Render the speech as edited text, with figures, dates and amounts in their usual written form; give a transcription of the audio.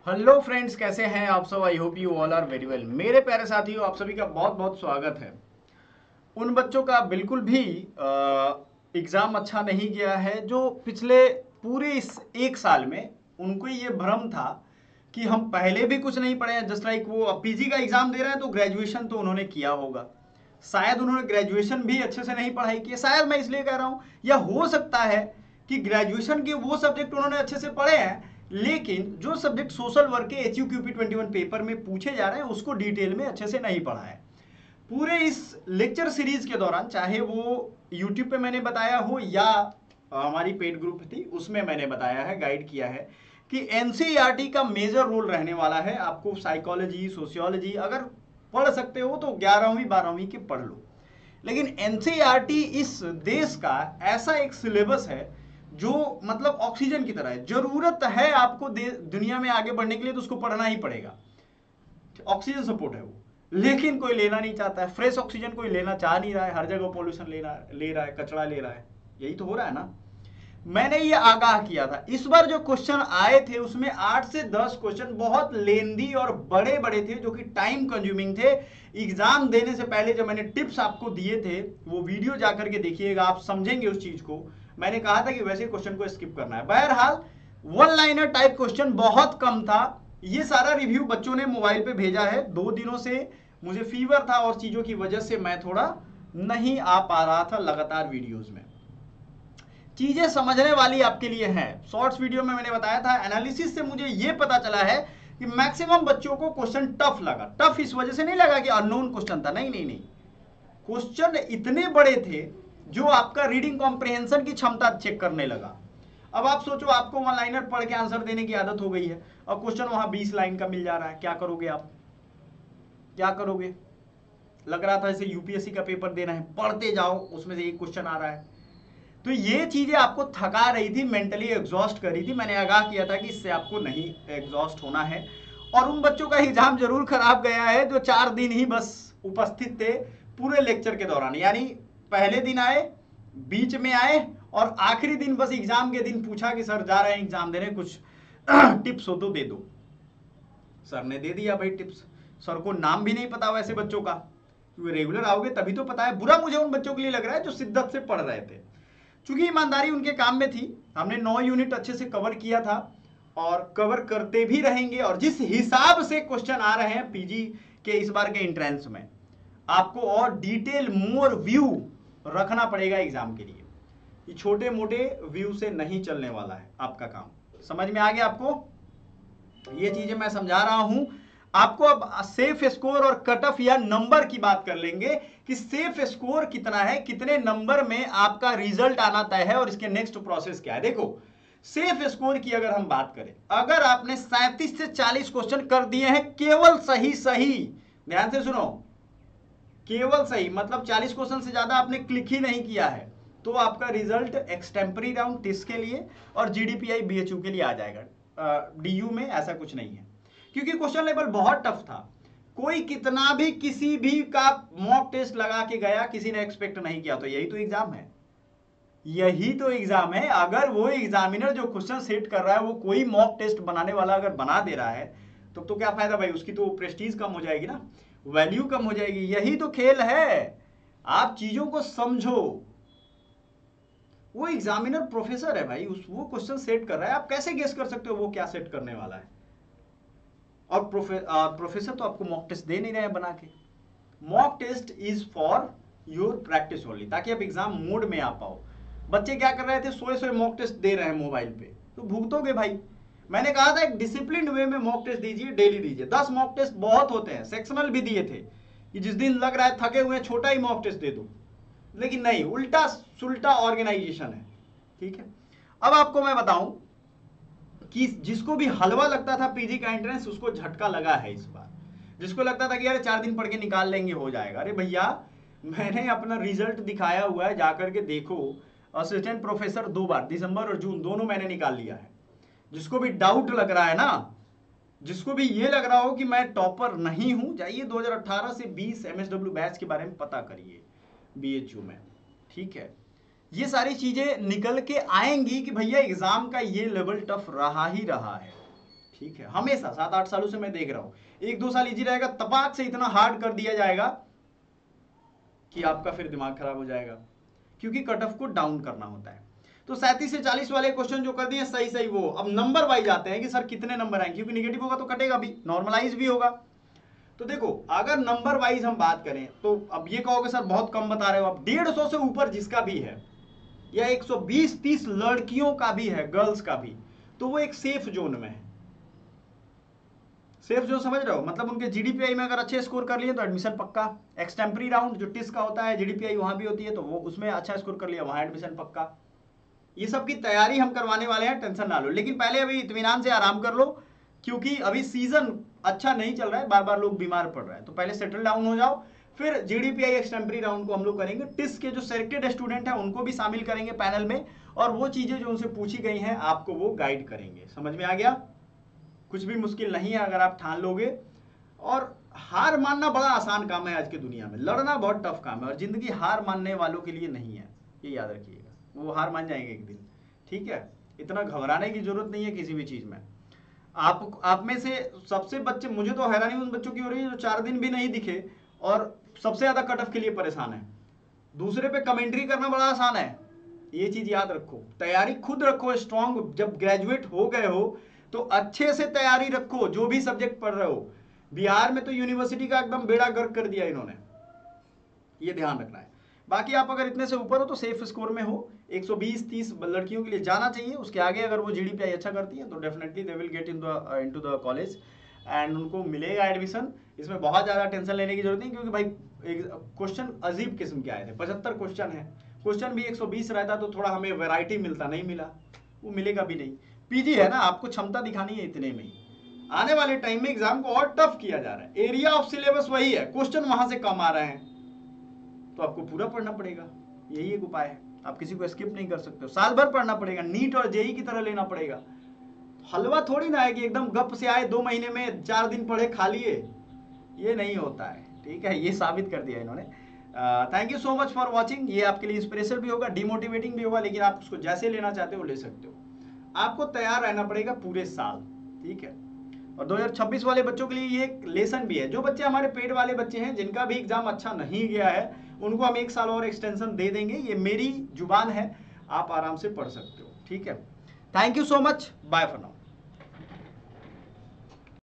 Hello friends, कैसे हैं आप सब। I hope you all are very well. मेरे प्यारे साथियों, आप सभी का बहुत बहुत स्वागत है। उन बच्चों का बिल्कुल भी एग्ज़ाम अच्छा नहीं गया है जो पिछले पूरे इस एक साल में उनको ये भ्रम था कि हम पहले भी कुछ नहीं पढ़े हैं। जस्ट लाइक वो पीजी का एग्ज़ाम दे रहे हैं तो ग्रेजुएशन तो उन्होंने किया होगा, शायद उन्होंने ग्रेजुएशन भी अच्छे से नहीं पढ़ाई की है। शायद मैं इसलिए कह रहा हूँ, या हो सकता है कि ग्रेजुएशन के वो सब्जेक्ट उन्होंने अच्छे से पढ़े हैं, लेकिन जो सब्जेक्ट सोशल वर्क के HUQP 21 पेपर में पूछे जा रहे हैं उसको डिटेल में अच्छे से नहीं पढ़ा है। पूरे इस लेक्चर सीरीज के दौरान, चाहे वो यूट्यूब पे मैंने बताया हो या हमारी पेड ग्रुप थी उसमें मैंने बताया है, गाइड किया है कि एनसीईआरटी का मेजर रोल रहने वाला है। आपको साइकोलॉजी, सोशियोलॉजी अगर पढ़ सकते हो तो 11वीं 12वीं के पढ़ लो, लेकिन एनसीईआरटी इस देश का ऐसा एक सिलेबस है जो मतलब ऑक्सीजन की तरह है। जरूरत है आपको दुनिया में आगे बढ़ने के लिए तो उसको पढ़ना ही पड़ेगा। ऑक्सीजन सपोर्ट है वो, लेकिन कोई लेना नहीं चाहता है। फ्रेश ऑक्सीजन कोई लेना चाह नहीं रहा है, हर जगह पॉल्यूशन ले रहा है, कचरा ले रहा है। यही तो हो रहा है ना। मैंने ये आगाह किया था। इस बार जो क्वेश्चन आए थे उसमें 8 से 10 क्वेश्चन बहुत लेंदी और बड़े बड़े थे, जो कि टाइम कंज्यूमिंग थे। एग्जाम देने से पहले जो मैंने टिप्स आपको दिए थे वो वीडियो जाकर के देखिएगा, आप समझेंगे उस चीज को। मैंने कहा था कि वैसे क्वेश्चन को स्किप करना है। बहरहाल वन लाइनर टाइप क्वेश्चन बहुत कम था। ये सारा रिव्यू बच्चों ने मोबाइल पे भेजा है। 2 दिनों से मुझे फीवर था और चीजों की वजह से मैं थोड़ा नहीं आ पा रहा था लगातार वीडियोस में। चीजें समझने वाली आपके लिए हैं। शॉर्ट्स वीडियो में मैंने बताया था, एनालिसिस से मुझे यह पता चला है कि मैक्सिमम बच्चों को क्वेश्चन टफ लगा। टफ इस वजह से नहीं लगा कि अननोन क्वेश्चन था, नहीं नहीं नहीं, क्वेश्चन इतने बड़े थे जो आपका रीडिंग कॉम्प्रिहेंशन की क्षमता चेक करने लगा। अब आप सोचो, आपको वन लाइनर पढ़ के आंसर देने की आदत हो गई है, और क्वेश्चन वहां 20 लाइन का मिल जा रहा है, क्या करोगे आप? क्या करोगे? लग रहा था जैसे यूपीएससी का पेपर देना है, पढ़ते जाओ उसमें से एक क्वेश्चन आ रहा है। तो ये चीजें आपको थका रही थी, मेंटली एग्जॉस्ट कर रही थी। मैंने आगाह किया था कि इससे आपको नहीं एग्जॉस्ट होना है। और उन बच्चों का एग्जाम जरूर खराब गया है जो 4 दिन ही बस उपस्थित थे पूरे लेक्चर के दौरान। यानी पहले दिन आए, बीच में आए, और आखिरी दिन बस एग्जाम के दिन पूछा कि सर जा रहे हैं एग्जाम देने, कुछ टिप्स हो तो दे दो। सर ने दे दिया भाई टिप्स। सर को नाम भी नहीं पता वैसे बच्चों का, क्योंकि रेगुलर आओगे तभी तो पता है। बुरा मुझे उन बच्चों के लिए लग रहा है जो शिद्दत से पढ़ रहे थे, चूंकि ईमानदारी उनके काम में थी। हमने 9 यूनिट अच्छे से कवर किया था और कवर करते भी रहेंगे। और जिस हिसाब से क्वेश्चन आ रहे हैं पीजी के इस बार के एंट्रेंस में, आपको और डिटेल मोर व्यू रखना पड़ेगा एग्जाम के लिए। ये छोटे मोटे व्यू से नहीं चलने वाला है आपका काम। समझ में आ गया आपको? ये चीजें मैं समझा रहा हूं आपको। अब सेफ स्कोर और कट ऑफ या नंबर की बात कर लेंगे कि सेफ स्कोर कितना है, कितने नंबर में आपका रिजल्ट आना तय है, और इसके नेक्स्ट प्रोसेस क्या है। देखो, सेफ स्कोर की अगर हम बात करें, अगर आपने 37 से 40 क्वेश्चन कर दिए हैं केवल सही सही, ध्यान से सुनो, केवल सही मतलब 40 क्वेश्चन से ज्यादा आपने क्लिक ही नहीं किया है, तो आपका रिजल्ट एक्सटेम्परी राउंड टिस के लिए और जीडीपीआई बीएचयू के लिए आ जाएगा। डीयू में ऐसा कुछ नहीं है, क्योंकि क्वेश्चन लेवल बहुत टफ था। कोई कितना भी किसी भी का मॉक टेस्ट लगा के गया, किसी ने एक्सपेक्ट नहीं किया। तो यही तो एग्जाम है, यही तो एग्जाम है। अगर वो एग्जामिनर जो क्वेश्चन सेट कर रहा है वो कोई मॉक टेस्ट बनाने वाला अगर बना दे रहा है, तो क्या फायदा भाई? उसकी तो प्रेस्टीज कम हो जाएगी ना, वैल्यू कम हो जाएगी। यही तो खेल है, आप चीजों को समझो। वो एग्जामिनर प्रोफेसर है भाई, वो क्वेश्चन सेट कर रहा है, आप कैसे गेस कर सकते हो वो क्या सेट करने वाला है? और प्रोफेसर तो आपको मॉक टेस्ट दे नहीं रहे हैं बना के। Mock test is for your practice only, ताकि आप एग्जाम मोड में आ पाओ। बच्चे क्या कर रहे थे? सोए सोए मॉक टेस्ट दे रहे हैं मोबाइल पे, तो भुगतोगे भाई। मैंने कहा था एक डिसिप्लिन वे में मॉक टेस्ट दीजिए, डेली दीजिए। 10 मॉक टेस्ट बहुत होते हैं, सेक्शनल भी दिए थे कि जिस दिन लग रहा है थके हुए छोटा ही मॉक टेस्ट दे दो, लेकिन नहीं, उल्टा सुल्टा ऑर्गेनाइजेशन है। ठीक है, अब आपको मैं बताऊं कि जिसको भी हलवा लगता था पीजी का एंट्रेंस, उसको झटका लगा है इस बार। जिसको लगता था कि यार 4 दिन पढ़ के निकाल लेंगे, हो जाएगा, अरे भैया मैंने अपना रिजल्ट दिखाया हुआ है, जाकर के देखो। असिस्टेंट प्रोफेसर 2 बार, दिसंबर और जून दोनों मैंने निकाल लिया है। जिसको भी डाउट लग रहा है ना, जिसको भी ये लग रहा हो कि मैं टॉपर नहीं हूं, जाइए 2018 से 20 एमएसडब्ल्यू बैच के बारे में पता करिए बीएचयू में। ठीक है, ये सारी चीजें निकल के आएंगी कि भैया एग्जाम का ये लेवल टफ रहा ही रहा है। ठीक है, हमेशा 7-8 सालों से मैं देख रहा हूं, 1-2 साल इजी रहेगा, तपाक से इतना हार्ड कर दिया जाएगा कि आपका फिर दिमाग खराब हो जाएगा, क्योंकि कट ऑफ को डाउन करना होता है। तो 37 से 40 वाले क्वेश्चन जो कर दिए सही सही, वो अब नंबर वाइज आते हैं कि सर कितने नंबर आएंगे, क्योंकि नेगेटिव होगा तो कटेगा भी, नॉर्मलाइज भी होगा। तो देखो अगर नंबर वाइज हम बात करें तो अब ये कहोगे सर बहुत कम बता रहे हो आप, 150 से ऊपर जिसका भी है या 120-30 लड़कियों का भी है, गर्ल्स का भी, तो वो एक सेफ जोन में है। सेफ जोन समझ रहे हो, मतलब उनके जीडीपीआई में अगर अच्छे स्कोर कर लिए तो एडमिशन पक्का। एक्सटेम्परी राउंड जो टिस का होता है, जीडीपीआई वहां भी होती है, तो वो उसमें अच्छा स्कोर कर लिया, वहां एडमिशन पक्का। ये सब की तैयारी हम करवाने वाले हैं, टेंशन ना लो। लेकिन पहले अभी इत्मीनान से आराम कर लो, क्योंकि अभी सीजन अच्छा नहीं चल रहा है, बार बार लोग बीमार पड़ रहे हैं, तो पहले सेटल डाउन हो जाओ, फिर जीडीपीआई एक्सटेम्परी राउंड को हम लोग करेंगे। टिस के जो सिलेक्टेड स्टूडेंट हैं उनको भी शामिल करेंगे पैनल में, और वो चीजें जो उनसे पूछी गई हैं आपको वो गाइड करेंगे। समझ में आ गया? कुछ भी मुश्किल नहीं है अगर आप ठान लोगे। और हार मानना बड़ा आसान काम है आज की दुनिया में, लड़ना बहुत टफ काम है, और जिंदगी हार मानने वालों के लिए नहीं है, ये याद रखिएगा। वो हार मान जाएंगे एक दिन, ठीक है? इतना घबराने की जरूरत नहीं है किसी भी चीज में। आप में से सबसे बच्चे, मुझे तो हैरानी उन बच्चों की हो रही है जो 4 दिन भी नहीं दिखे और सबसे ज्यादा कट ऑफ के लिए परेशान है। दूसरे पे कमेंट्री करना बड़ा आसान है, ये चीज याद रखो। तैयारी खुद रखो स्ट्रांग, जब ग्रेजुएट हो गए हो तो अच्छे से तैयारी रखो, जो भी सब्जेक्ट पढ़ रहे हो। बिहार में तो यूनिवर्सिटी का एकदम बेड़ा गर्क कर दिया इन्होंने, ये ध्यान रखना है। बाकी आप अगर इतने से ऊपर हो तो सेफ स्कोर में हो, 120-30 लड़कियों के लिए जाना चाहिए। उसके आगे अगर वो जीडीपीआई अच्छा करती है तो definitely they will get into the college and उनको मिलेगा एडमिशन। इसमें बहुत ज़्यादा टेंशन लेने की जरूरत नहीं, क्योंकि भाई क्वेश्चन अजीब किस्म के आए थे, 75 क्वेश्चन है। क्वेश्चन भी 120 रहता तो थोड़ा हमें वैरायटी मिलता, नहीं मिला, वो मिलेगा भी नहीं। पीजी है ना, आपको क्षमता दिखानी है इतने में ही। आने वाले टाइम में एग्जाम को और टफ किया जा रहा है, एरिया ऑफ सिलेबस वही है, क्वेश्चन वहां से कम आ रहे हैं, तो आपको पूरा पढ़ना पड़ेगा। यही एक उपाय है, आप किसी को स्किप नहीं कर सकते हो, साल भर पढ़ना पड़ेगा, नीट और जेई की तरह लेना पड़ेगा। हलवा थोड़ी ना है कि एकदम गप से आए 2 महीने में 4 दिन पढ़े खा लिए, ये नहीं होता है, ठीक है? ये साबित कर दिया इन्होंने। Thank you so much for watching. ये आपके लिए इंस्पिरेशनल भी होगा, डिमोटिवेटिंग भी होगा, लेकिन आप उसको जैसे लेना चाहते हो ले सकते हो। आपको तैयार रहना पड़ेगा पूरे साल, ठीक है? और 2026 वाले बच्चों के लिए ये एक लेसन भी है। जो बच्चे हमारे पेड वाले बच्चे हैं जिनका भी एग्जाम अच्छा नहीं गया है, उनको हम 1 साल और एक्सटेंशन दे देंगे, ये मेरी जुबान है, आप आराम से पढ़ सकते हो, ठीक है? Thank you so much, bye for now.